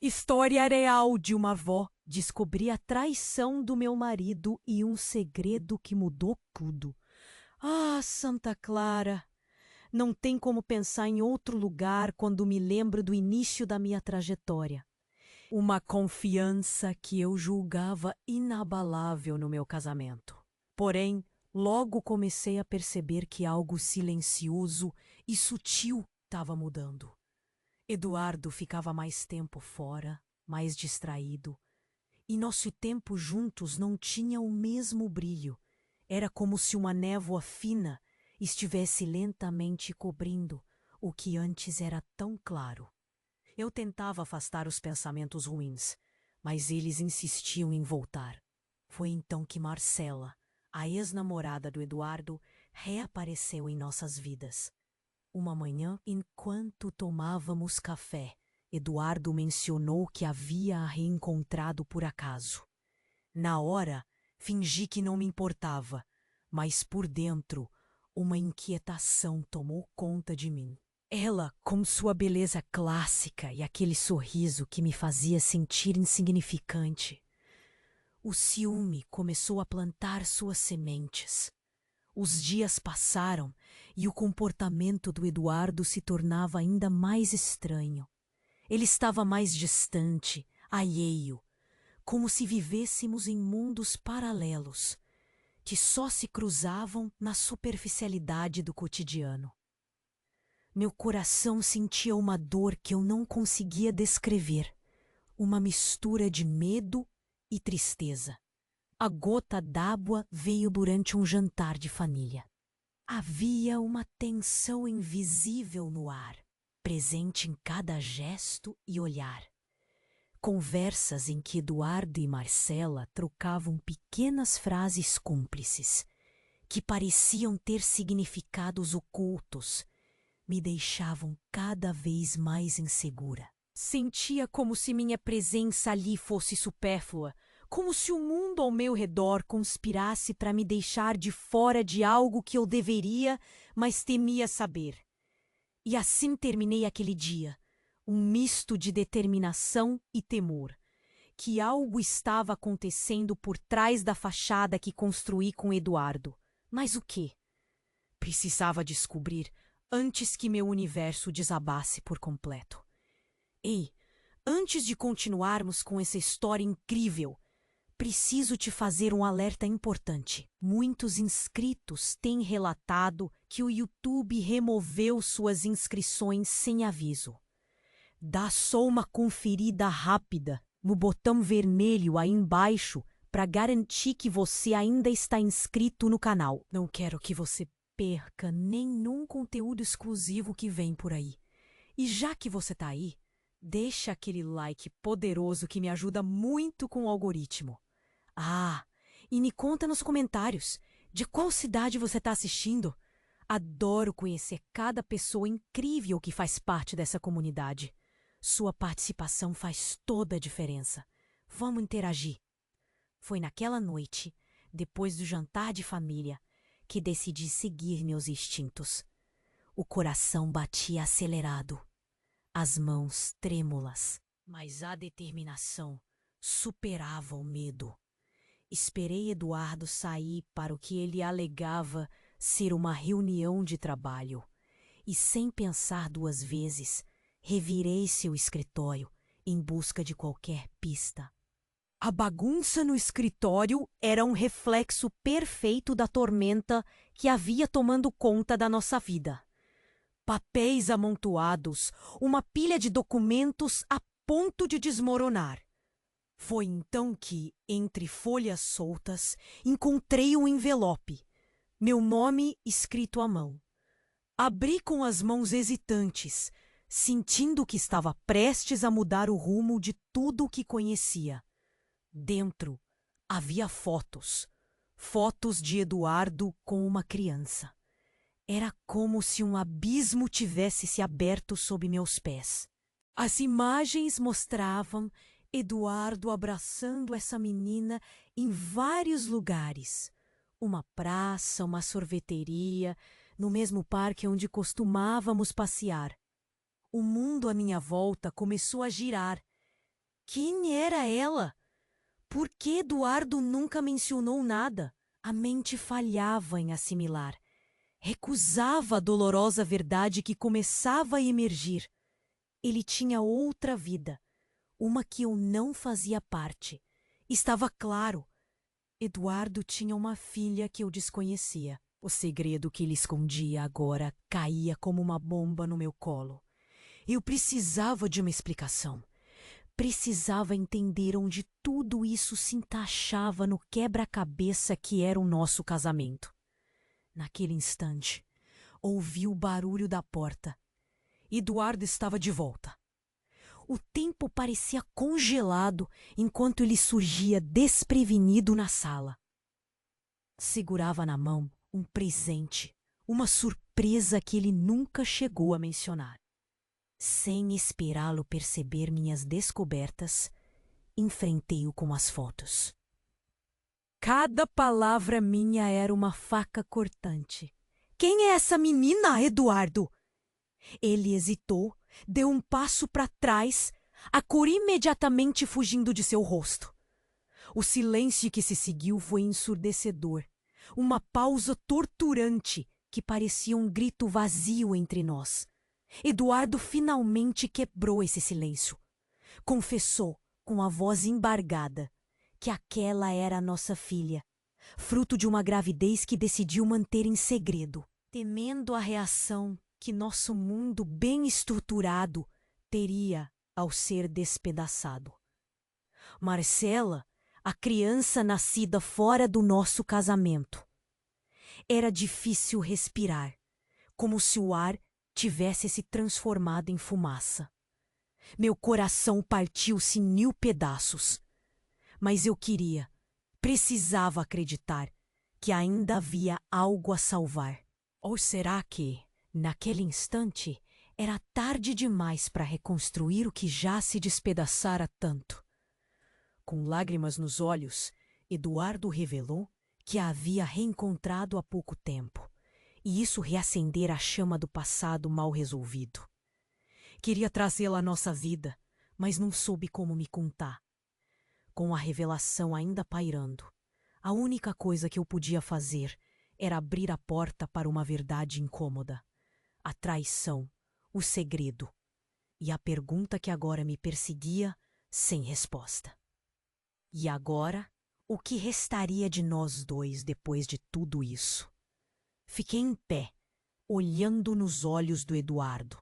História real de uma avó. Descobri a traição do meu marido e um segredo que mudou tudo. Ah, Santa Clara! Não tem como pensar em outro lugar quando me lembro do início da minha trajetória. Uma confiança que eu julgava inabalável no meu casamento. Porém, logo comecei a perceber que algo silencioso e sutil estava mudando. Eduardo ficava mais tempo fora, mais distraído, e nosso tempo juntos não tinha o mesmo brilho. Era como se uma névoa fina estivesse lentamente cobrindo o que antes era tão claro. Eu tentava afastar os pensamentos ruins, mas eles insistiam em voltar. Foi então que Marcela, a ex-namorada do Eduardo, reapareceu em nossas vidas. Uma manhã, enquanto tomávamos café, Eduardo mencionou que havia a reencontrado por acaso. Na hora, fingi que não me importava, mas por dentro, uma inquietação tomou conta de mim. Ela, com sua beleza clássica e aquele sorriso que me fazia sentir insignificante. O ciúme começou a plantar suas sementes. Os dias passaram e o comportamento do Eduardo se tornava ainda mais estranho. Ele estava mais distante, alheio, como se vivêssemos em mundos paralelos, que só se cruzavam na superficialidade do cotidiano. Meu coração sentia uma dor que eu não conseguia descrever, uma mistura de medo e tristeza. A gota d'água veio durante um jantar de família. Havia uma tensão invisível no ar, presente em cada gesto e olhar. Conversas em que Eduardo e Marcela trocavam pequenas frases cúmplices, que pareciam ter significados ocultos, me deixavam cada vez mais insegura. Sentia como se minha presença ali fosse supérflua, como se o mundo ao meu redor conspirasse para me deixar de fora de algo que eu deveria, mas temia saber. E assim terminei aquele dia, um misto de determinação e temor, que algo estava acontecendo por trás da fachada que construí com Eduardo. Mas o quê? Precisava descobrir antes que meu universo desabasse por completo. Ei, antes de continuarmos com essa história incrível, preciso te fazer um alerta importante. Muitos inscritos têm relatado que o YouTube removeu suas inscrições sem aviso. Dá só uma conferida rápida no botão vermelho aí embaixo para garantir que você ainda está inscrito no canal. Não quero que você perca nenhum conteúdo exclusivo que vem por aí. E já que você está aí, deixa aquele like poderoso que me ajuda muito com o algoritmo. Ah, e me conta nos comentários de qual cidade você está assistindo. Adoro conhecer cada pessoa incrível que faz parte dessa comunidade. Sua participação faz toda a diferença. Vamos interagir. Foi naquela noite, depois do jantar de família, que decidi seguir meus instintos. O coração batia acelerado, as mãos trêmulas, mas a determinação superava o medo. Esperei Eduardo sair para o que ele alegava ser uma reunião de trabalho e, sem pensar duas vezes, revirei seu escritório em busca de qualquer pista. A bagunça no escritório era um reflexo perfeito da tormenta que havia tomando conta da nossa vida. Papéis amontoados, uma pilha de documentos a ponto de desmoronar. Foi então que, entre folhas soltas, encontrei um envelope, meu nome escrito à mão. Abri com as mãos hesitantes, sentindo que estava prestes a mudar o rumo de tudo o que conhecia. Dentro havia fotos, fotos de Eduardo com uma criança. Era como se um abismo tivesse se aberto sob meus pés. As imagens mostravam Eduardo abraçando essa menina em vários lugares. Uma praça, uma sorveteria, no mesmo parque onde costumávamos passear. O mundo à minha volta começou a girar. Quem era ela? Por que Eduardo nunca mencionou nada? A mente falhava em assimilar. Recusava a dolorosa verdade que começava a emergir. Ele tinha outra vida, uma que eu não fazia parte. Estava claro. Eduardo tinha uma filha que eu desconhecia. O segredo que ele escondia agora caía como uma bomba no meu colo. Eu precisava de uma explicação. Precisava entender onde tudo isso se encaixava no quebra-cabeça que era o nosso casamento. Naquele instante, ouvi o barulho da porta. Eduardo estava de volta. O tempo parecia congelado enquanto ele surgia desprevenido na sala. Segurava na mão um presente, uma surpresa que ele nunca chegou a mencionar. Sem esperá-lo perceber minhas descobertas, enfrentei-o com as fotos. Cada palavra minha era uma faca cortante. Quem é essa menina, Eduardo? Ele hesitou, deu um passo para trás, a cor imediatamente fugindo de seu rosto. O silêncio que se seguiu foi ensurdecedor, uma pausa torturante que parecia um grito vazio entre nós. Eduardo finalmente quebrou esse silêncio. Confessou, com a voz embargada, que aquela era a nossa filha, fruto de uma gravidez que decidiu manter em segredo, temendo a reação que nosso mundo bem estruturado teria ao ser despedaçado. Marcela, a criança nascida fora do nosso casamento. Era difícil respirar, como se o ar tivesse se transformado em fumaça. Meu coração partiu-se em 1000 pedaços. Mas eu precisava acreditar que ainda havia algo a salvar. Ou será que, naquele instante, era tarde demais para reconstruir o que já se despedaçara tanto? Com lágrimas nos olhos, Eduardo revelou que a havia reencontrado há pouco tempo, e isso reacendera a chama do passado mal resolvido. Queria trazê-la à nossa vida, mas não soube como me contar. Com a revelação ainda pairando, a única coisa que eu podia fazer era abrir a porta para uma verdade incômoda, a traição, o segredo e a pergunta que agora me perseguia sem resposta. E agora, o que restaria de nós dois depois de tudo isso? Fiquei em pé, olhando nos olhos do Eduardo.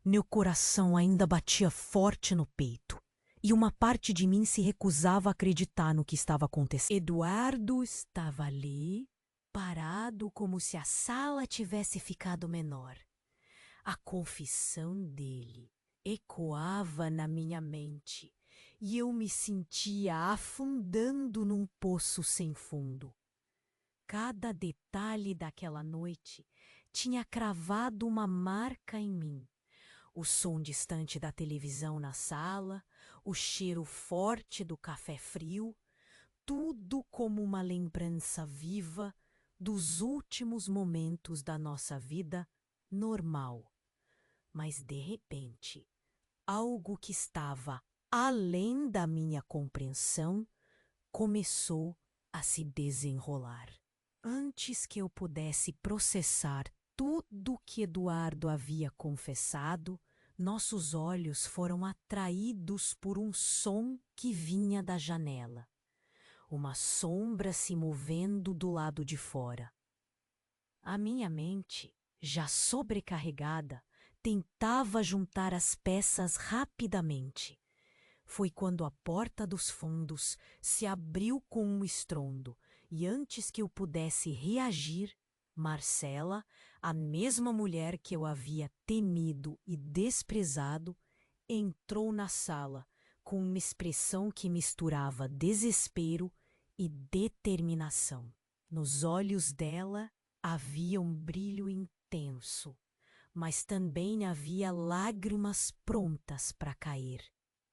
Meu coração ainda batia forte no peito, e uma parte de mim se recusava a acreditar no que estava acontecendo. Eduardo estava ali, parado como se a sala tivesse ficado menor. A confissão dele ecoava na minha mente, e eu me sentia afundando num poço sem fundo. Cada detalhe daquela noite tinha cravado uma marca em mim. O som distante da televisão na sala, o cheiro forte do café frio, tudo como uma lembrança viva dos últimos momentos da nossa vida normal. Mas, de repente, algo que estava além da minha compreensão começou a se desenrolar. Antes que eu pudesse processar tudo que Eduardo havia confessado, nossos olhos foram atraídos por um som que vinha da janela. Uma sombra se movendo do lado de fora. A minha mente, já sobrecarregada, tentava juntar as peças rapidamente. Foi quando a porta dos fundos se abriu com um estrondo e antes que eu pudesse reagir, Marcela, a mesma mulher que eu havia temido e desprezado, entrou na sala com uma expressão que misturava desespero e determinação. Nos olhos dela havia um brilho intenso, mas também havia lágrimas prontas para cair.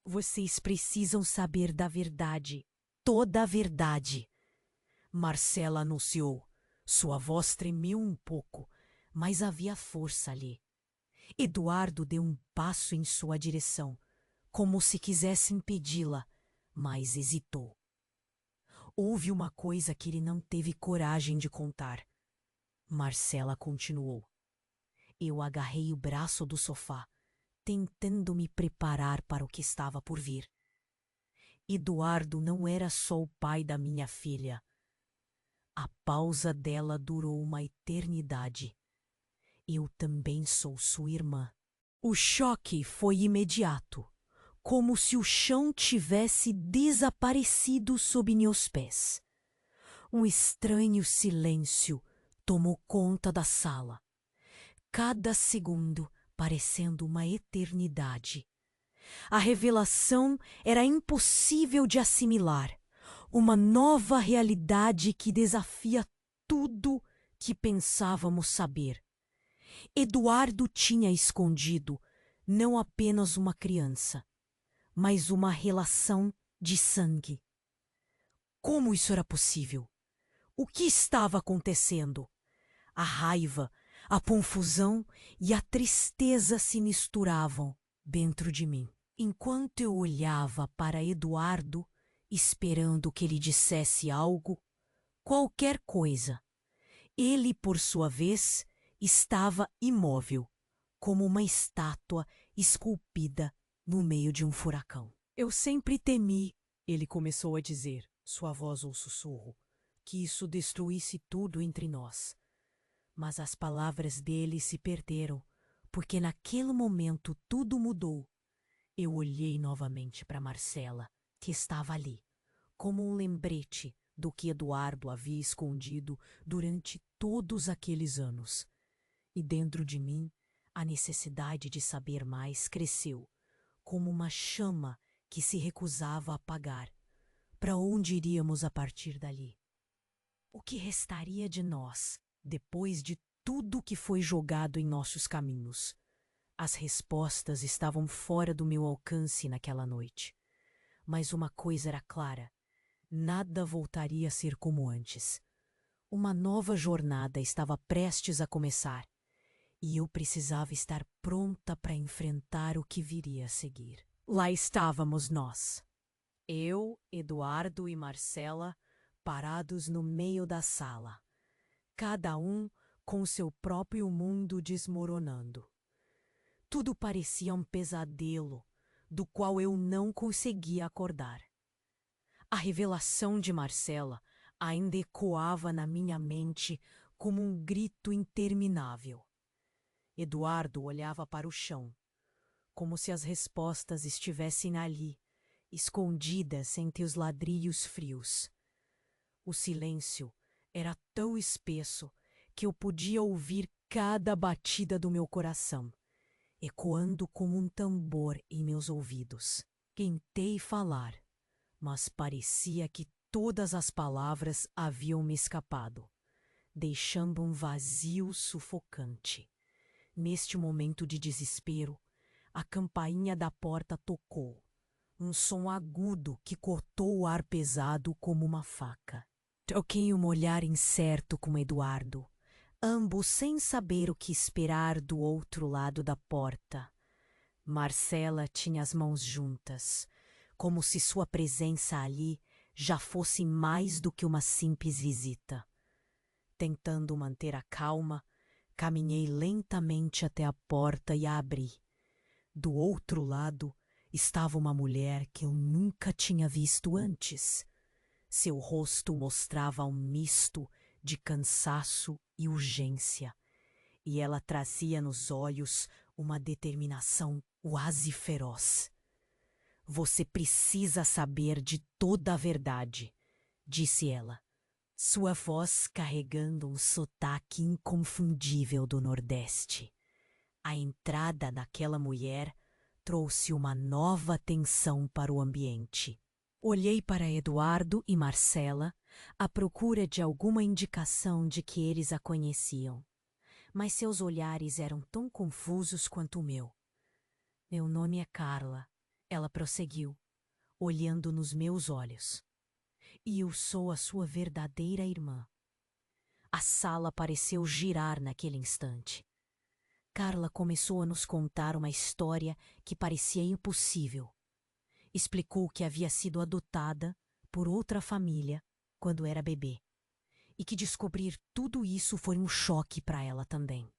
Vocês precisam saber da verdade, toda a verdade. Marcela anunciou. Sua voz tremeu um pouco, mas havia força ali. Eduardo deu um passo em sua direção, como se quisesse impedi-la, mas hesitou. Houve uma coisa que ele não teve coragem de contar. Marcela continuou. Eu agarrei o braço do sofá, tentando me preparar para o que estava por vir. Eduardo não era só o pai da minha filha. A pausa dela durou uma eternidade. Eu também sou sua irmã. O choque foi imediato, como se o chão tivesse desaparecido sob meus pés. Um estranho silêncio tomou conta da sala, cada segundo parecendo uma eternidade. A revelação era impossível de assimilar, uma nova realidade que desafia tudo que pensávamos saber. Eduardo tinha escondido não apenas uma criança, mas uma relação de sangue. Como isso era possível? O que estava acontecendo? A raiva, a confusão e a tristeza se misturavam dentro de mim. Enquanto eu olhava para Eduardo, esperando que ele dissesse algo, qualquer coisa, ele, por sua vez, estava imóvel, como uma estátua esculpida no meio de um furacão. Eu sempre temi, ele começou a dizer, sua voz um sussurro, que isso destruísse tudo entre nós. Mas as palavras dele se perderam, porque naquele momento tudo mudou. Eu olhei novamente para Marcela, que estava ali, como um lembrete do que Eduardo havia escondido durante todos aqueles anos. E dentro de mim, a necessidade de saber mais cresceu, como uma chama que se recusava a apagar. Para onde iríamos a partir dali? O que restaria de nós depois de tudo que foi jogado em nossos caminhos? As respostas estavam fora do meu alcance naquela noite. Mas uma coisa era clara: nada voltaria a ser como antes. Uma nova jornada estava prestes a começar, e eu precisava estar pronta para enfrentar o que viria a seguir. Lá estávamos nós, eu, Eduardo e Marcela, parados no meio da sala, cada um com seu próprio mundo desmoronando. Tudo parecia um pesadelo, do qual eu não conseguia acordar. A revelação de Marcela ainda ecoava na minha mente como um grito interminável. Eduardo olhava para o chão, como se as respostas estivessem ali, escondidas entre os ladrilhos frios. O silêncio era tão espesso que eu podia ouvir cada batida do meu coração, ecoando como um tambor em meus ouvidos. Tentei falar, mas parecia que todas as palavras haviam me escapado, deixando um vazio sufocante. Neste momento de desespero, a campainha da porta tocou, um som agudo que cortou o ar pesado como uma faca. Troquei um olhar incerto com Eduardo, ambos sem saber o que esperar do outro lado da porta. Marcela tinha as mãos juntas, como se sua presença ali já fosse mais do que uma simples visita. Tentando manter a calma, caminhei lentamente até a porta e a abri. Do outro lado estava uma mulher que eu nunca tinha visto antes. Seu rosto mostrava um misto de cansaço e urgência, e ela trazia nos olhos uma determinação quase feroz. Você precisa saber de toda a verdade, disse ela, sua voz carregando um sotaque inconfundível do Nordeste. A entrada daquela mulher trouxe uma nova tensão para o ambiente. Olhei para Eduardo e Marcela à procura de alguma indicação de que eles a conheciam, mas seus olhares eram tão confusos quanto o meu. Meu nome é Carla, ela prosseguiu, olhando nos meus olhos. E eu sou a sua verdadeira irmã. A sala pareceu girar naquele instante. Carla começou a nos contar uma história que parecia impossível. Explicou que havia sido adotada por outra família quando era bebê e que descobrir tudo isso foi um choque para ela também.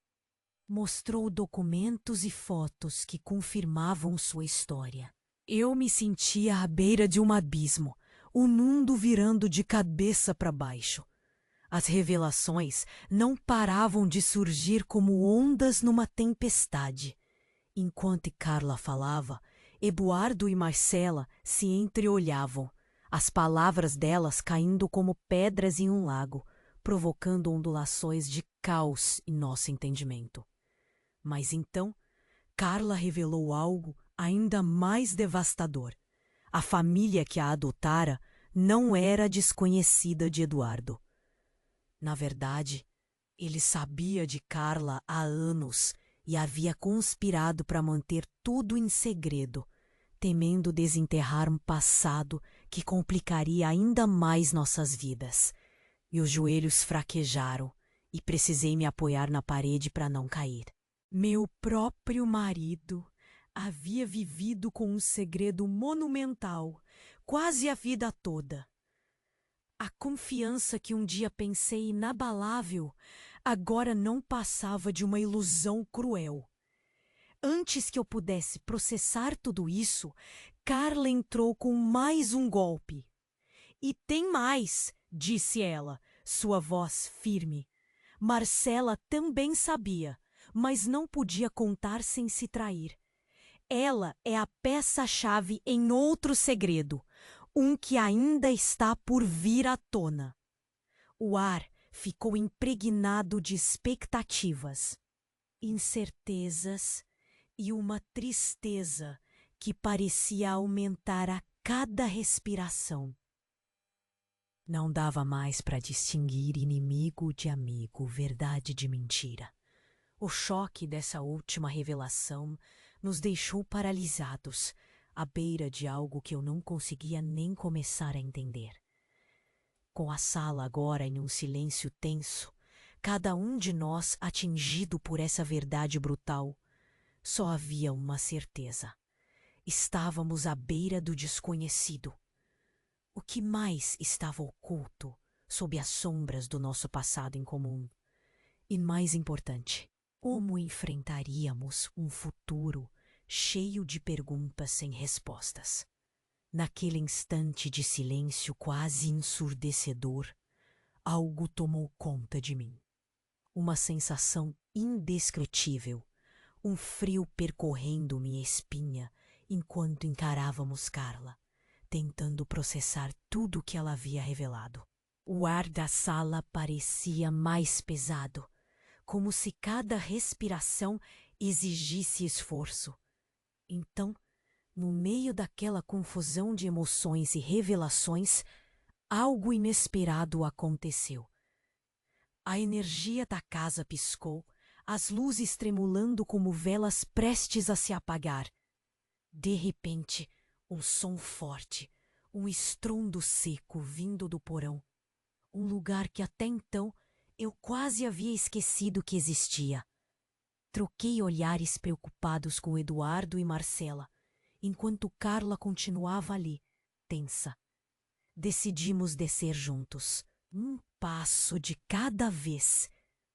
Mostrou documentos e fotos que confirmavam sua história. Eu me sentia à beira de um abismo, o mundo virando de cabeça para baixo. As revelações não paravam de surgir como ondas numa tempestade. Enquanto Carla falava, Eduardo e Marcela se entreolhavam, as palavras delas caindo como pedras em um lago, provocando ondulações de caos em nosso entendimento. Mas então, Carla revelou algo ainda mais devastador. A família que a adotara não era desconhecida de Eduardo. Na verdade, ele sabia de Carla há anos e havia conspirado para manter tudo em segredo, temendo desenterrar um passado que complicaria ainda mais nossas vidas. Meus joelhos fraquejaram e precisei me apoiar na parede para não cair. Meu próprio marido havia vivido com um segredo monumental, quase a vida toda. A confiança que um dia pensei inabalável, agora não passava de uma ilusão cruel. Antes que eu pudesse processar tudo isso, Carla entrou com mais um golpe. E tem mais, disse ela, sua voz firme. Marcela também sabia, mas não podia contar sem se trair. Ela é a peça-chave em outro segredo, um que ainda está por vir à tona. O ar ficou impregnado de expectativas, incertezas e uma tristeza que parecia aumentar a cada respiração. Não dava mais para distinguir inimigo de amigo, verdade de mentira. O choque dessa última revelação nos deixou paralisados, à beira de algo que eu não conseguia nem começar a entender. Com a sala agora em um silêncio tenso, cada um de nós atingido por essa verdade brutal, só havia uma certeza. Estávamos à beira do desconhecido. O que mais estava oculto sob as sombras do nosso passado em comum? E mais importante, como enfrentaríamos um futuro cheio de perguntas sem respostas? Naquele instante de silêncio quase ensurdecedor, algo tomou conta de mim. Uma sensação indescritível, um frio percorrendo minha espinha enquanto encarávamos Carla, tentando processar tudo o que ela havia revelado. O ar da sala parecia mais pesado, como se cada respiração exigisse esforço. Então, no meio daquela confusão de emoções e revelações, algo inesperado aconteceu. A energia da casa piscou, as luzes tremulando como velas prestes a se apagar. De repente, um som forte, um estrondo seco vindo do porão. Um lugar que até então eu quase havia esquecido que existia. Troquei olhares preocupados com Eduardo e Marcela, enquanto Carla continuava ali, tensa. Decidimos descer juntos, um passo de cada vez,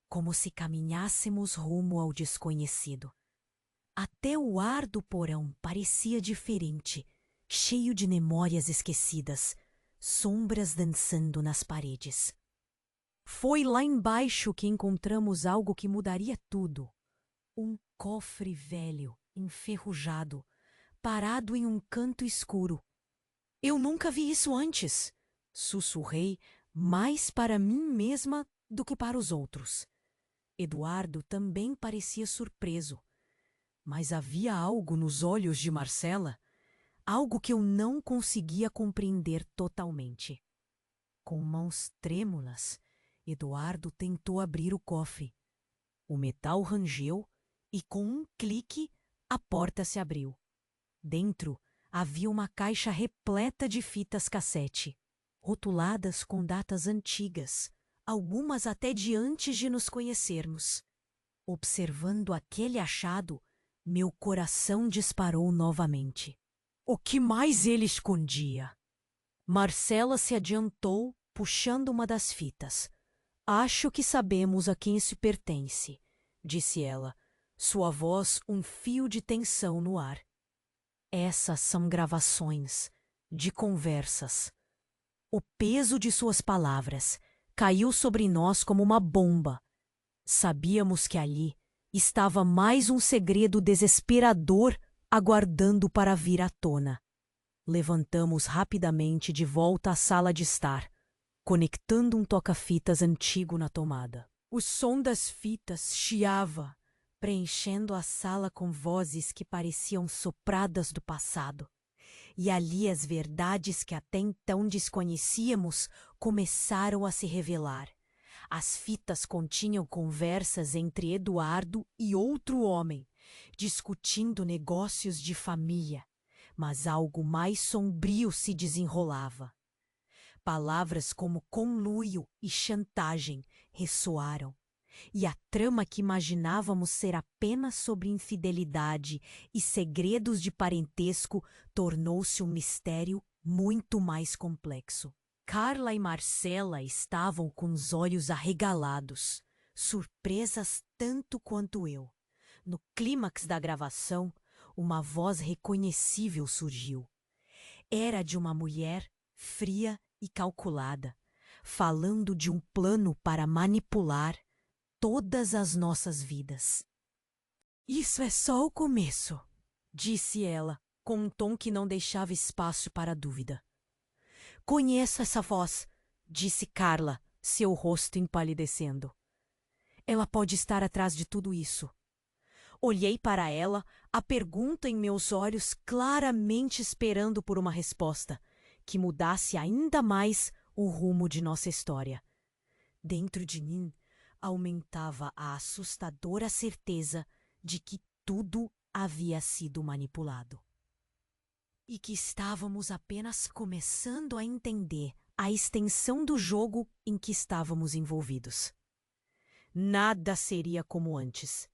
como se caminhássemos rumo ao desconhecido. Até o ar do porão parecia diferente, cheio de memórias esquecidas, sombras dançando nas paredes. Foi lá embaixo que encontramos algo que mudaria tudo. Um cofre velho, enferrujado, parado em um canto escuro. Eu nunca vi isso antes, sussurrei, mais para mim mesma do que para os outros. Eduardo também parecia surpreso. Mas havia algo nos olhos de Marcela, algo que eu não conseguia compreender totalmente. Com mãos trêmulas, Eduardo tentou abrir o cofre. O metal rangeu e, com um clique, a porta se abriu. Dentro havia uma caixa repleta de fitas cassete, rotuladas com datas antigas, algumas até de antes de nos conhecermos. Observando aquele achado, meu coração disparou novamente. O que mais ele escondia? Marcela se adiantou, puxando uma das fitas. Acho que sabemos a quem isso pertence, disse ela, sua voz um fio de tensão no ar. Essas são gravações de conversas. O peso de suas palavras caiu sobre nós como uma bomba. Sabíamos que ali estava mais um segredo desesperador aguardando para vir à tona. Levantamos rapidamente de volta à sala de estar, conectando um toca-fitas antigo na tomada. O som das fitas chiava, preenchendo a sala com vozes que pareciam sopradas do passado. E ali as verdades que até então desconhecíamos começaram a se revelar. As fitas continham conversas entre Eduardo e outro homem, discutindo negócios de família, mas algo mais sombrio se desenrolava. Palavras como conluio e chantagem ressoaram, e a trama que imaginávamos ser apenas sobre infidelidade e segredos de parentesco tornou-se um mistério muito mais complexo. Carla e Marcela estavam com os olhos arregalados, surpresas tanto quanto eu. No clímax da gravação, uma voz reconhecível surgiu. Era de uma mulher fria e calculada, falando de um plano para manipular todas as nossas vidas. Isso é só o começo, disse ela, com um tom que não deixava espaço para dúvida. Conheço essa voz, disse Carla, seu rosto empalidecendo. Ela pode estar atrás de tudo isso. Olhei para ela, a pergunta em meus olhos claramente esperando por uma resposta que mudasse ainda mais o rumo de nossa história. Dentro de mim aumentava a assustadora certeza de que tudo havia sido manipulado. E que estávamos apenas começando a entender a extensão do jogo em que estávamos envolvidos. Nada seria como antes.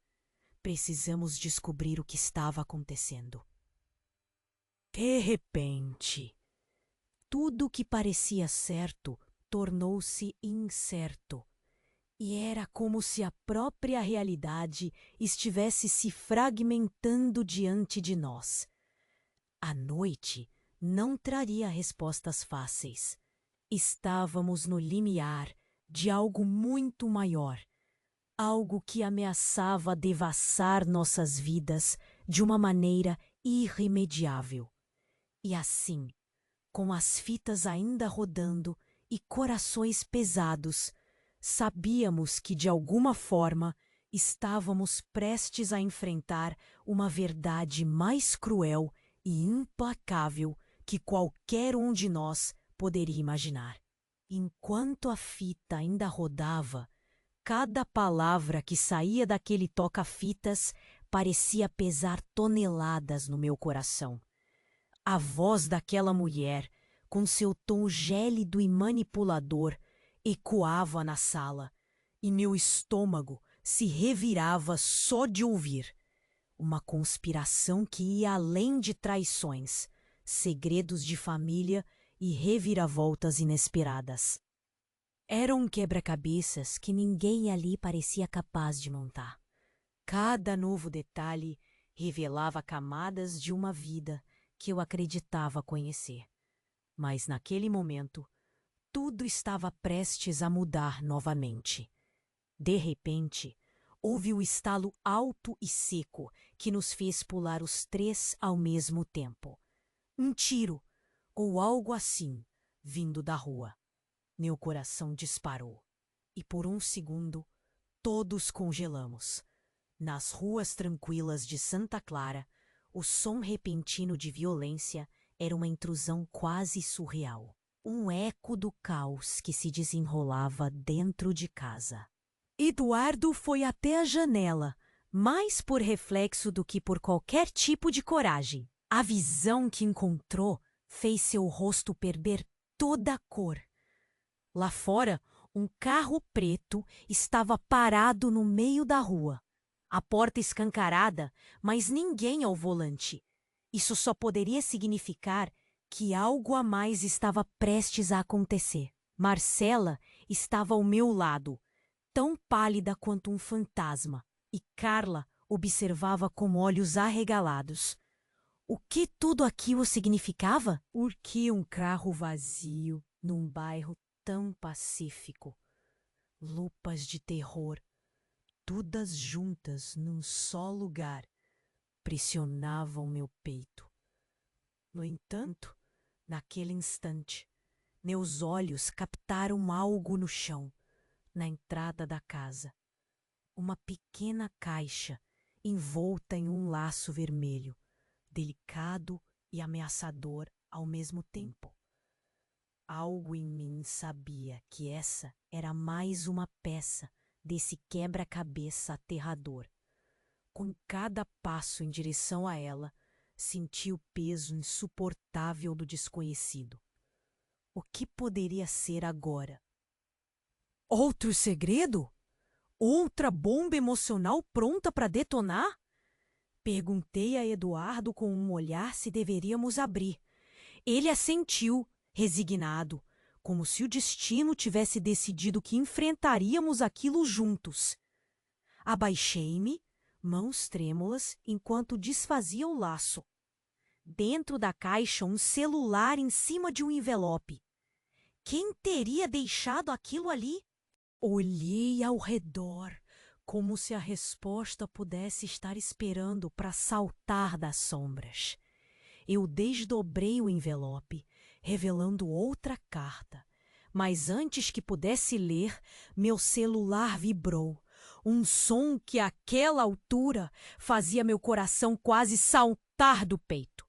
Precisamos descobrir o que estava acontecendo. De repente, tudo que parecia certo tornou-se incerto. E era como se a própria realidade estivesse se fragmentando diante de nós. A noite não traria respostas fáceis. Estávamos no limiar de algo muito maior, algo que ameaçava devassar nossas vidas de uma maneira irremediável. E assim, com as fitas ainda rodando e corações pesados, sabíamos que de alguma forma estávamos prestes a enfrentar uma verdade mais cruel e implacável que qualquer um de nós poderia imaginar. Enquanto a fita ainda rodava, cada palavra que saía daquele toca-fitas parecia pesar toneladas no meu coração. A voz daquela mulher, com seu tom gélido e manipulador, ecoava na sala, e meu estômago se revirava só de ouvir. Uma conspiração que ia além de traições, segredos de família e reviravoltas inesperadas. Era um quebra-cabeças que ninguém ali parecia capaz de montar. Cada novo detalhe revelava camadas de uma vida que eu acreditava conhecer. Mas naquele momento, tudo estava prestes a mudar novamente. De repente, houve o estalo alto e seco que nos fez pular os três ao mesmo tempo. Um tiro, ou algo assim, vindo da rua. Meu coração disparou, e por um segundo, todos congelamos. Nas ruas tranquilas de Santa Clara, o som repentino de violência era uma intrusão quase surreal. Um eco do caos que se desenrolava dentro de casa. Eduardo foi até a janela, mais por reflexo do que por qualquer tipo de coragem. A visão que encontrou fez seu rosto perder toda a cor. Lá fora, um carro preto estava parado no meio da rua. A porta escancarada, mas ninguém ao volante. Isso só poderia significar que algo a mais estava prestes a acontecer. Marcela estava ao meu lado, tão pálida quanto um fantasma, e Carla observava com olhos arregalados. O que tudo aquilo significava? Por que um carro vazio num bairro tão pacífico? Lupas de terror, todas juntas num só lugar, pressionavam meu peito. No entanto, naquele instante, meus olhos captaram algo no chão, na entrada da casa. Uma pequena caixa envolta em um laço vermelho, delicado e ameaçador ao mesmo tempo. Algo em mim sabia que essa era mais uma peça desse quebra-cabeça aterrador. Com cada passo em direção a ela, senti o peso insuportável do desconhecido. O que poderia ser agora? Outro segredo? Outra bomba emocional pronta para detonar? Perguntei a Eduardo com um olhar se deveríamos abrir. Ele assentiu, resignado, como se o destino tivesse decidido que enfrentaríamos aquilo juntos. Abaixei-me, mãos trêmulas, enquanto desfazia o laço. Dentro da caixa, um celular em cima de um envelope. Quem teria deixado aquilo ali? Olhei ao redor, como se a resposta pudesse estar esperando para saltar das sombras. Eu desdobrei o envelope, revelando outra carta. Mas antes que pudesse ler, meu celular vibrou. Um som que, àquela altura, fazia meu coração quase saltar do peito.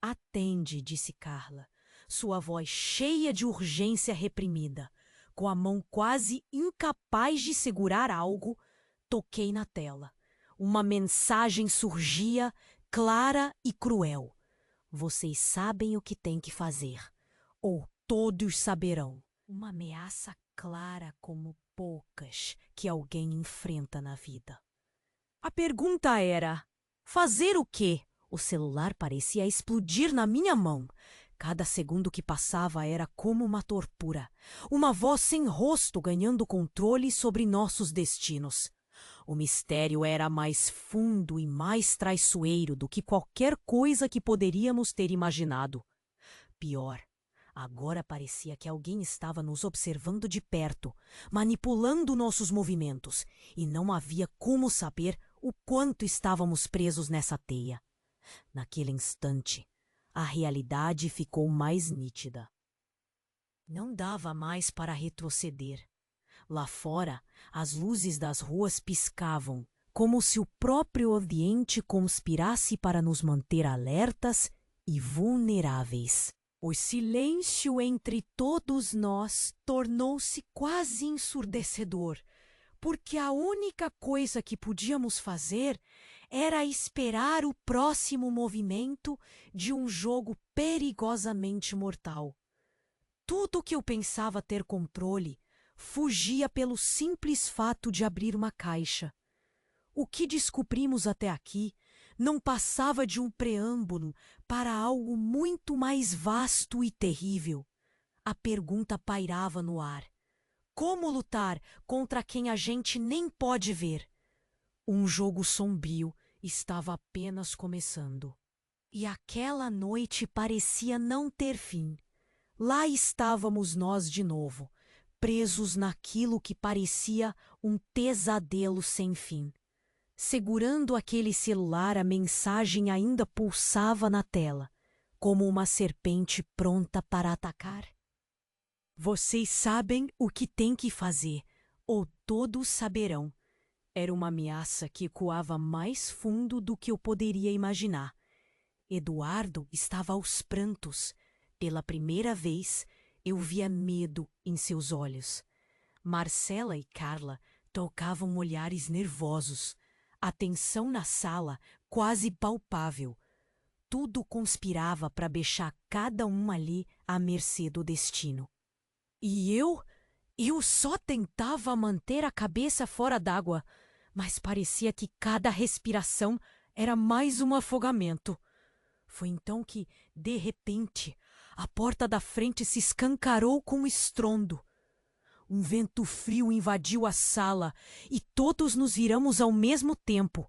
Atende, disse Carla, sua voz cheia de urgência reprimida. Com a mão quase incapaz de segurar algo, toquei na tela. Uma mensagem surgia, clara e cruel. Vocês sabem o que têm que fazer, ou todos saberão. Uma ameaça clara como poucas que alguém enfrenta na vida. A pergunta era: fazer o quê? O celular parecia explodir na minha mão. Cada segundo que passava era como uma tortura. Uma voz sem rosto ganhando controle sobre nossos destinos. O mistério era mais fundo e mais traiçoeiro do que qualquer coisa que poderíamos ter imaginado. Pior, agora parecia que alguém estava nos observando de perto, manipulando nossos movimentos, e não havia como saber o quanto estávamos presos nessa teia. Naquele instante, a realidade ficou mais nítida. Não dava mais para retroceder. Lá fora, as luzes das ruas piscavam, como se o próprio Oriente conspirasse para nos manter alertas e vulneráveis. O silêncio entre todos nós tornou-se quase ensurdecedor, porque a única coisa que podíamos fazer era esperar o próximo movimento de um jogo perigosamente mortal. Tudo que eu pensava ter controle fugia pelo simples fato de abrir uma caixa. O que descobrimos até aqui não passava de um preâmbulo para algo muito mais vasto e terrível. A pergunta pairava no ar. Como lutar contra quem a gente nem pode ver? Um jogo sombrio estava apenas começando. E aquela noite parecia não ter fim. Lá estávamos nós de novo, presos naquilo que parecia um pesadelo sem fim. Segurando aquele celular, a mensagem ainda pulsava na tela, como uma serpente pronta para atacar. Vocês sabem o que têm que fazer, ou todos saberão. Era uma ameaça que ecoava mais fundo do que eu poderia imaginar. Eduardo estava aos prantos. Pela primeira vez, eu via medo em seus olhos. Marcela e Carla trocavam olhares nervosos. A tensão na sala quase palpável. Tudo conspirava para deixar cada um ali à mercê do destino. E eu só tentava manter a cabeça fora d'água, mas parecia que cada respiração era mais um afogamento. Foi então que, de repente, a porta da frente se escancarou com um estrondo. Um vento frio invadiu a sala e todos nos viramos ao mesmo tempo.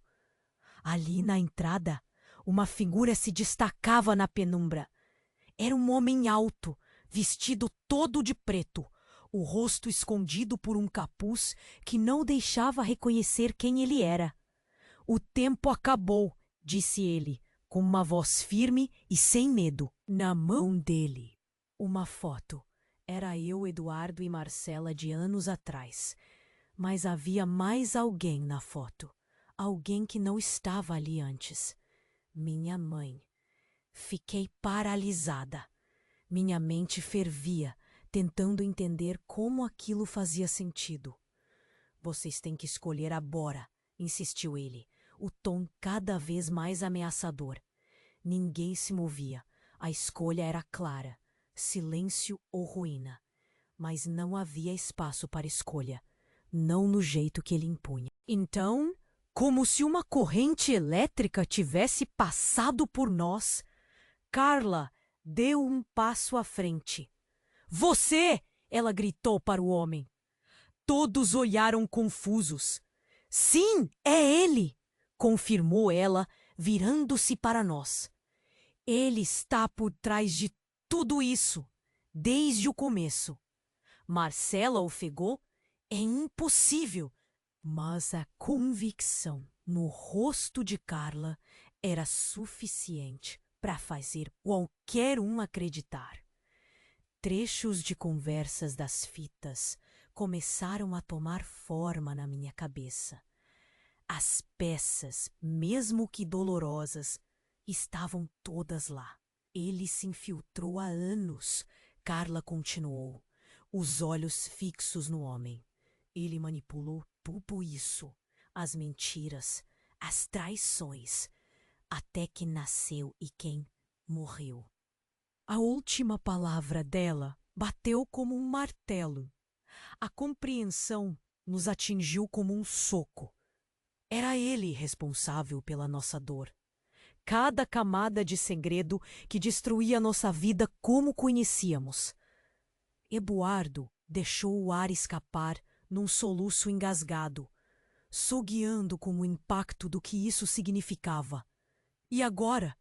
Ali na entrada, uma figura se destacava na penumbra. Era um homem alto, vestido todo de preto, o rosto escondido por um capuz que não deixava reconhecer quem ele era. "O tempo acabou", disse ele, com uma voz firme e sem medo. Na mão dele, uma foto. Era eu, Eduardo e Marcela de anos atrás. Mas havia mais alguém na foto. Alguém que não estava ali antes. Minha mãe. Fiquei paralisada. Minha mente fervia, tentando entender como aquilo fazia sentido. "Vocês têm que escolher agora", insistiu ele, o tom cada vez mais ameaçador. Ninguém se movia. A escolha era clara: silêncio ou ruína. Mas não havia espaço para escolha. Não no jeito que ele impunha. Então, como se uma corrente elétrica tivesse passado por nós, Carla deu um passo à frente. "Você!" ela gritou para o homem. Todos olharam confusos. "Sim, é ele!" confirmou ela, virando-se para nós. "Ele está por trás de tudo isso, desde o começo." Marcela ofegou. "É impossível." Mas a convicção no rosto de Carla era suficiente para fazer qualquer um acreditar. Trechos de conversas das fitas começaram a tomar forma na minha cabeça. As peças, mesmo que dolorosas, estavam todas lá. "Ele se infiltrou há anos", Carla continuou, os olhos fixos no homem. "Ele manipulou tudo isso, as mentiras, as traições, até que nasceu e quem morreu." A última palavra dela bateu como um martelo. A compreensão nos atingiu como um soco. Era ele responsável pela nossa dor. Cada camada de segredo que destruía nossa vida como conhecíamos. Eduardo deixou o ar escapar num soluço engasgado, sogueando com o impacto do que isso significava. "E agora?"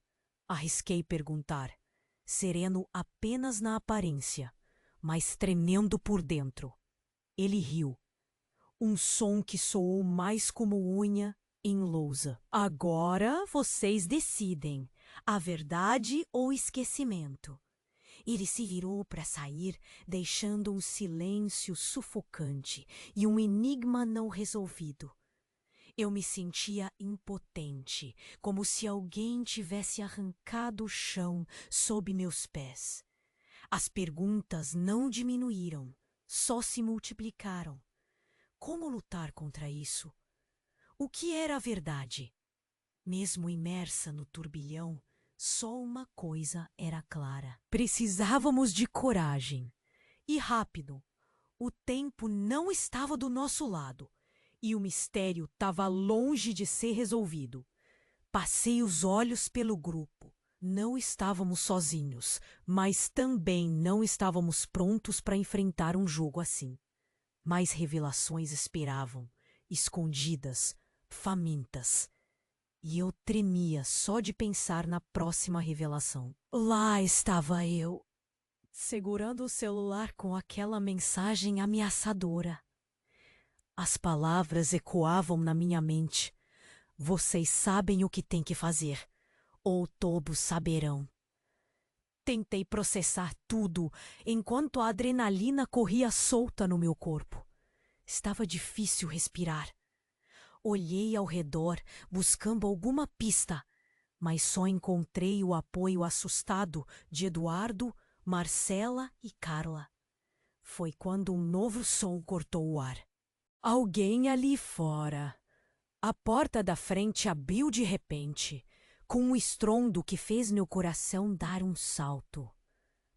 arrisquei perguntar, sereno apenas na aparência, mas tremendo por dentro. Ele riu. Um som que soou mais como unha em lousa. "Agora vocês decidem, a verdade ou esquecimento." Ele se virou para sair, deixando um silêncio sufocante e um enigma não resolvido. Eu me sentia impotente, como se alguém tivesse arrancado o chão sob meus pés. As perguntas não diminuíram, só se multiplicaram. Como lutar contra isso? O que era a verdade? Mesmo imersa no turbilhão, só uma coisa era clara. Precisávamos de coragem. E rápido. O tempo não estava do nosso lado. E o mistério estava longe de ser resolvido. Passei os olhos pelo grupo. Não estávamos sozinhos, mas também não estávamos prontos para enfrentar um jogo assim. Mais revelações esperavam, escondidas, famintas. E eu tremia só de pensar na próxima revelação. Lá estava eu, segurando o celular com aquela mensagem ameaçadora. As palavras ecoavam na minha mente. "Vocês sabem o que têm que fazer, ou todos saberão." Tentei processar tudo enquanto a adrenalina corria solta no meu corpo. Estava difícil respirar. Olhei ao redor, buscando alguma pista, mas só encontrei o apoio assustado de Eduardo, Marcela e Carla. Foi quando um novo som cortou o ar. Alguém ali fora. A porta da frente abriu de repente, com um estrondo que fez meu coração dar um salto.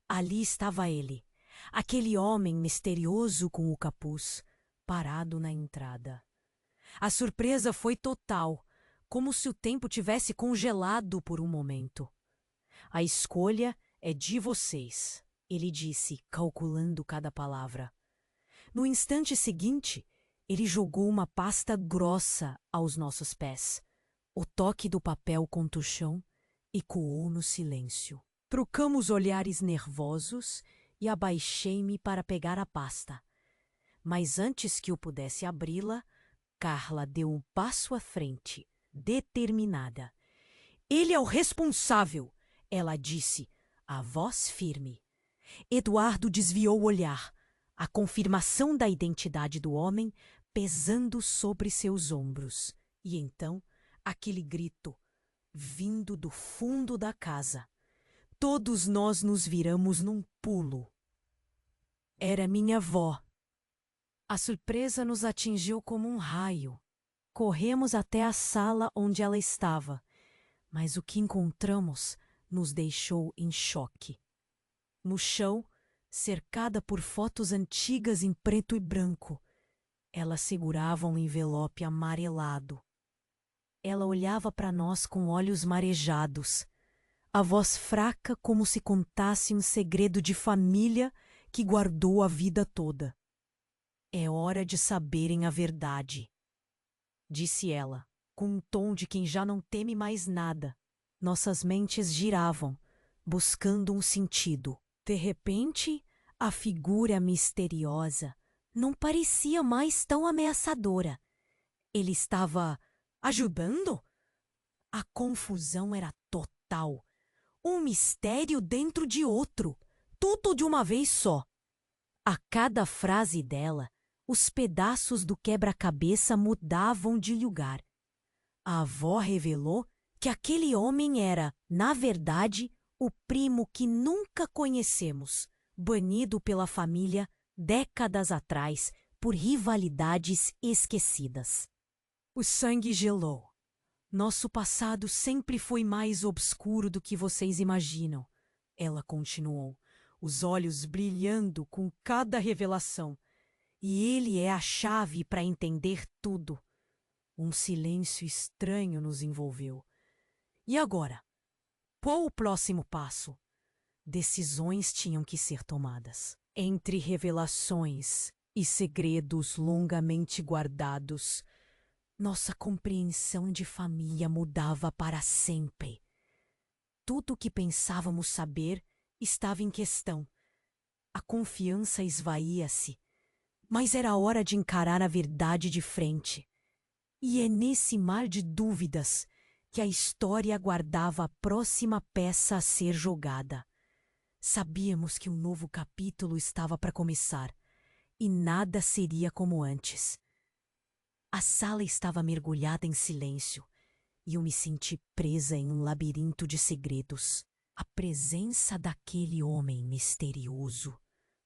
Ali estava ele, aquele homem misterioso com o capuz, parado na entrada. A surpresa foi total, como se o tempo tivesse congelado por um momento. A escolha é de vocês, ele disse, calculando cada palavra. No instante seguinte, ele jogou uma pasta grossa aos nossos pés. O toque do papel contra o chão ecoou no silêncio. Trocamos olhares nervosos e abaixei-me para pegar a pasta. Mas antes que eu pudesse abri-la, Carla deu um passo à frente, determinada. Ele é o responsável, ela disse, a voz firme. Eduardo desviou o olhar, a confirmação da identidade do homem pesando sobre seus ombros. E então, aquele grito, vindo do fundo da casa. Todos nós nos viramos num pulo. Era minha avó. A surpresa nos atingiu como um raio. Corremos até a sala onde ela estava, mas o que encontramos nos deixou em choque. No chão, cercada por fotos antigas em preto e branco, ela segurava um envelope amarelado. Ela olhava para nós com olhos marejados, a voz fraca como se contasse um segredo de família que guardou a vida toda. É hora de saberem a verdade, disse ela, com um tom de quem já não teme mais nada. Nossas mentes giravam, buscando um sentido. De repente, a figura misteriosa não parecia mais tão ameaçadora. Ele estava ajudando? A confusão era total. Um mistério dentro de outro, tudo de uma vez só. A cada frase dela, os pedaços do quebra-cabeça mudavam de lugar. A avó revelou que aquele homem era, na verdade, o primo que nunca conhecemos, banido pela família décadas atrás por rivalidades esquecidas. O sangue gelou. Nosso passado sempre foi mais obscuro do que vocês imaginam, ela continuou, os olhos brilhando com cada revelação. E ele é a chave para entender tudo. Um silêncio estranho nos envolveu. E agora? Qual o próximo passo? Decisões tinham que ser tomadas. Entre revelações e segredos longamente guardados, nossa compreensão de família mudava para sempre. Tudo o que pensávamos saber estava em questão. A confiança esvaía-se. Mas era hora de encarar a verdade de frente. E é nesse mar de dúvidas que a história aguardava a próxima peça a ser jogada. Sabíamos que um novo capítulo estava para começar, e nada seria como antes. A sala estava mergulhada em silêncio, e eu me senti presa em um labirinto de segredos. A presença daquele homem misterioso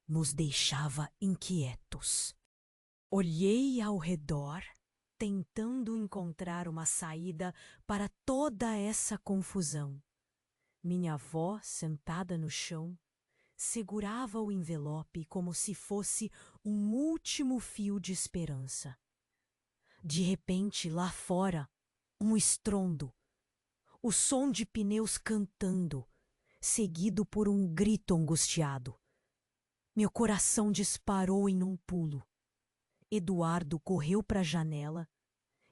nos deixava inquietos. Olhei ao redor, tentando encontrar uma saída para toda essa confusão. Minha avó, sentada no chão, segurava o envelope como se fosse um último fio de esperança. De repente, lá fora, um estrondo, o som de pneus cantando, seguido por um grito angustiado. Meu coração disparou em um pulo. Eduardo correu para a janela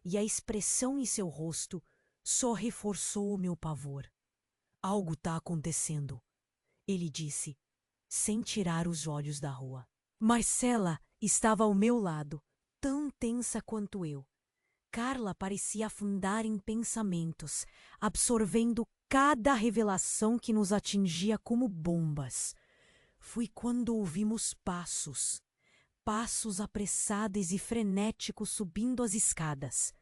e a expressão em seu rosto só reforçou o meu pavor. Algo está acontecendo, ele disse, sem tirar os olhos da rua. Marcela estava ao meu lado, tão tensa quanto eu. Carla parecia afundar em pensamentos, absorvendo cada revelação que nos atingia como bombas. Foi quando ouvimos passos apressados e frenéticos subindo as escadas.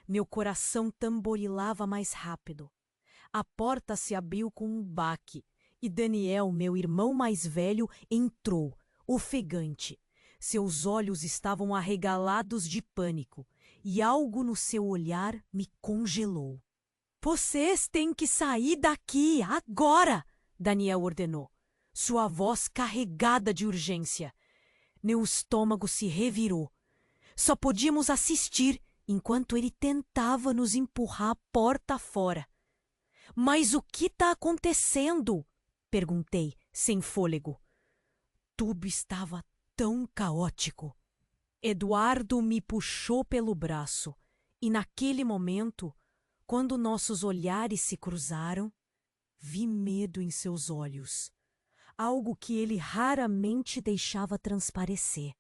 Meu coração tamborilava mais rápido. A porta se abriu com um baque e Daniel, meu irmão mais velho, entrou, ofegante. Seus olhos estavam arregalados de pânico e algo no seu olhar me congelou. Vocês têm que sair daqui agora, Daniel ordenou, sua voz carregada de urgência. Meu estômago se revirou. Só podíamos assistir enquanto ele tentava nos empurrar a porta fora. Mas o que está acontecendo? Perguntei, sem fôlego. Tudo estava tão caótico. Eduardo me puxou pelo braço e, naquele momento, quando nossos olhares se cruzaram, vi medo em seus olhos, algo que ele raramente deixava transparecer.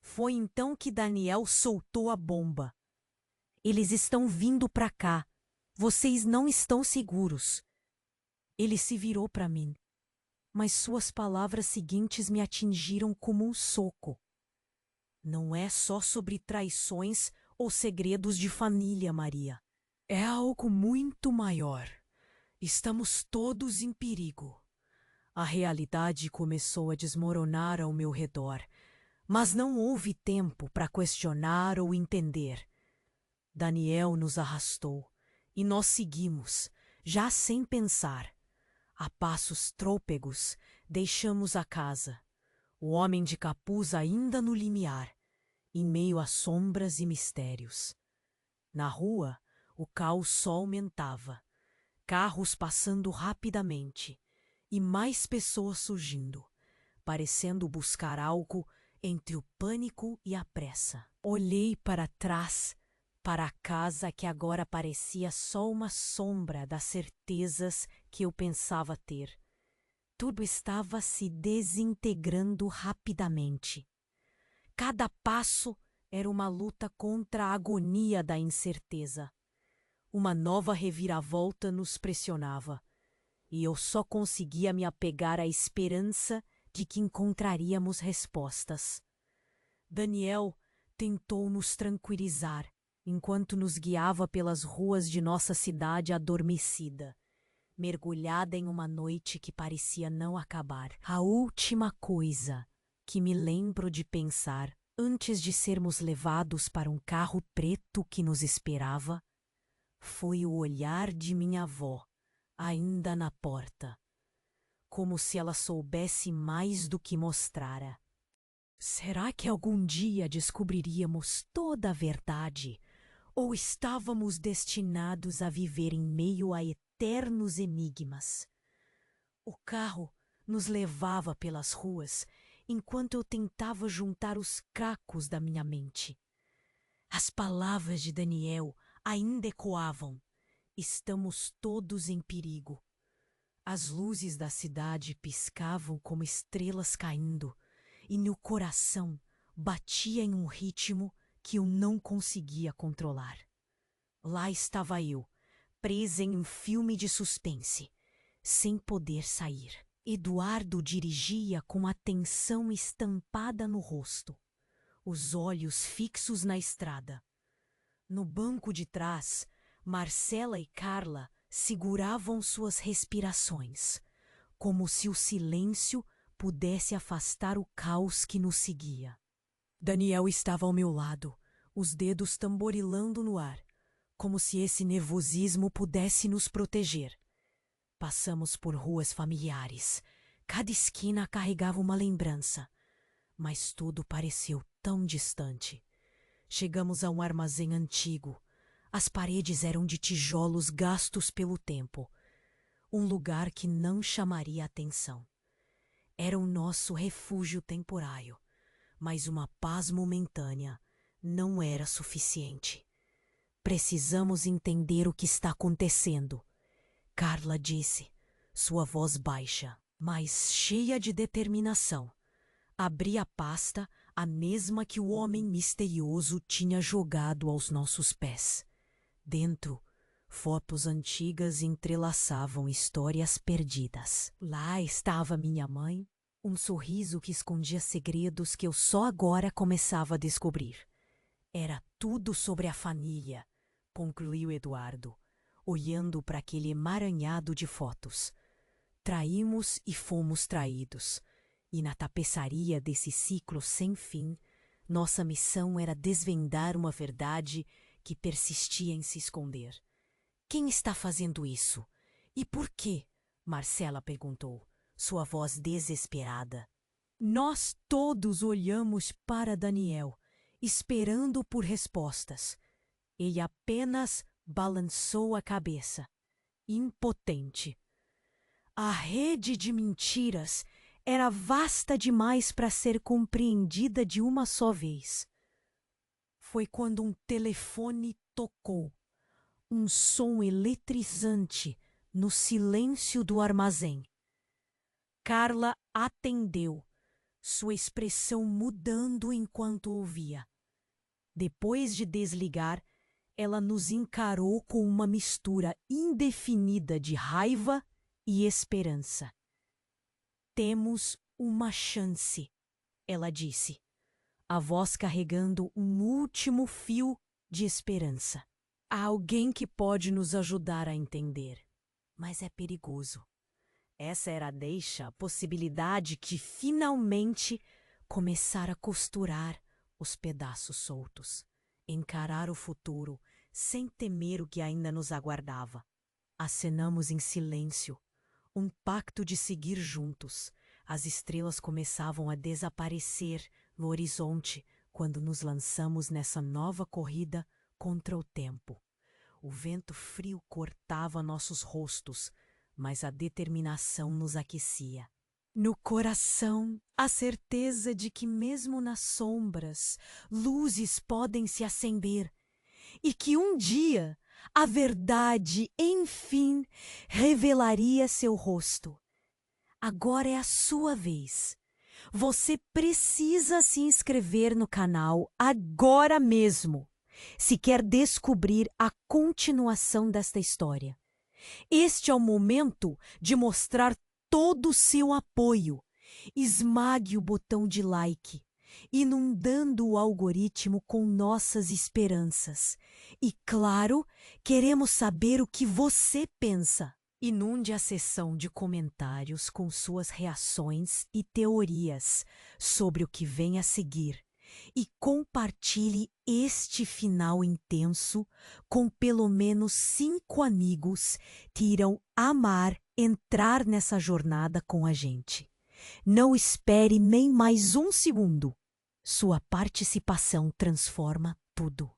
Foi então que Daniel soltou a bomba. Eles estão vindo para cá. Vocês não estão seguros. Ele se virou para mim, mas suas palavras seguintes me atingiram como um soco. Não é só sobre traições ou segredos de família, Maria. É algo muito maior. Estamos todos em perigo. A realidade começou a desmoronar ao meu redor, mas não houve tempo para questionar ou entender. Daniel nos arrastou e nós seguimos, já sem pensar. A passos trôpegos, deixamos a casa. O homem de capuz ainda no limiar, em meio a sombras e mistérios. Na rua, o caos só aumentava. Carros passando rapidamente e mais pessoas surgindo, parecendo buscar algo entre o pânico e a pressa. Olhei para trás, para a casa que agora parecia só uma sombra das certezas que eu pensava ter. Tudo estava se desintegrando rapidamente. Cada passo era uma luta contra a agonia da incerteza. Uma nova reviravolta nos pressionava, e eu só conseguia me apegar à esperança de que encontraríamos respostas. Daniel tentou nos tranquilizar enquanto nos guiava pelas ruas de nossa cidade adormecida, mergulhada em uma noite que parecia não acabar. A última coisa que me lembro de pensar antes de sermos levados para um carro preto que nos esperava foi o olhar de minha avó, ainda na porta, como se ela soubesse mais do que mostrara. Será que algum dia descobriríamos toda a verdade? Ou estávamos destinados a viver em meio a eternos enigmas? O carro nos levava pelas ruas enquanto eu tentava juntar os cacos da minha mente. As palavras de Daniel ainda ecoavam. Estamos todos em perigo. As luzes da cidade piscavam como estrelas caindo, e meu coração batia em um ritmo que eu não conseguia controlar. Lá estava eu, presa em um filme de suspense, sem poder sair. Eduardo dirigia com a tensão estampada no rosto, os olhos fixos na estrada. No banco de trás, Marcela e Carla seguravam suas respirações, como se o silêncio pudesse afastar o caos que nos seguia. Daniel estava ao meu lado, os dedos tamborilando no ar, como se esse nervosismo pudesse nos proteger. Passamos por ruas familiares. Cada esquina carregava uma lembrança, mas tudo pareceu tão distante. Chegamos a um armazém antigo. As paredes eram de tijolos gastos pelo tempo. Um lugar que não chamaria atenção. Era o nosso refúgio temporário, mas uma paz momentânea não era suficiente. Precisamos entender o que está acontecendo, Carla disse, sua voz baixa, mas cheia de determinação. Abri a pasta, a mesma que o homem misterioso tinha jogado aos nossos pés. Dentro, fotos antigas entrelaçavam histórias perdidas. Lá estava minha mãe, um sorriso que escondia segredos que eu só agora começava a descobrir. Era tudo sobre a família, concluiu Eduardo, olhando para aquele emaranhado de fotos. Traímos e fomos traídos. E na tapeçaria desse ciclo sem fim, nossa missão era desvendar uma verdade que persistia em se esconder. Quem está fazendo isso? E por quê? Marcela perguntou, sua voz desesperada. Nós todos olhamos para Daniel, esperando por respostas. Ele apenas balançou a cabeça. impotente. A rede de mentiras era vasta demais para ser compreendida de uma só vez. Foi quando um telefone tocou, um som eletrizante no silêncio do armazém. Carla atendeu, sua expressão mudando enquanto ouvia. Depois de desligar, ela nos encarou com uma mistura indefinida de raiva e esperança. Temos uma chance, ela disse, a voz carregando um último fio de esperança. Há alguém que pode nos ajudar a entender, mas é perigoso. Essa era a deixa, a possibilidade de finalmente começar a costurar os pedaços soltos, encarar o futuro sem temer o que ainda nos aguardava. Acenamos em silêncio, um pacto de seguir juntos. As estrelas começavam a desaparecer no horizonte quando nos lançamos nessa nova corrida contra o tempo. O vento frio cortava nossos rostos, mas a determinação nos aquecia. No coração, a certeza de que mesmo nas sombras, luzes podem se acender e que um dia a verdade, enfim, revelaria seu rosto. Agora é a sua vez. Você precisa se inscrever no canal agora mesmo, se quer descobrir a continuação desta história. Este é o momento de mostrar todo o seu apoio. Esmague o botão de like, inundando o algoritmo com nossas esperanças. E, claro, queremos saber o que você pensa. Inunde a seção de comentários com suas reações e teorias sobre o que vem a seguir. E compartilhe este final intenso com pelo menos 5 amigos que irão amar entrar nessa jornada com a gente. Não espere nem mais um segundo. Sua participação transforma tudo.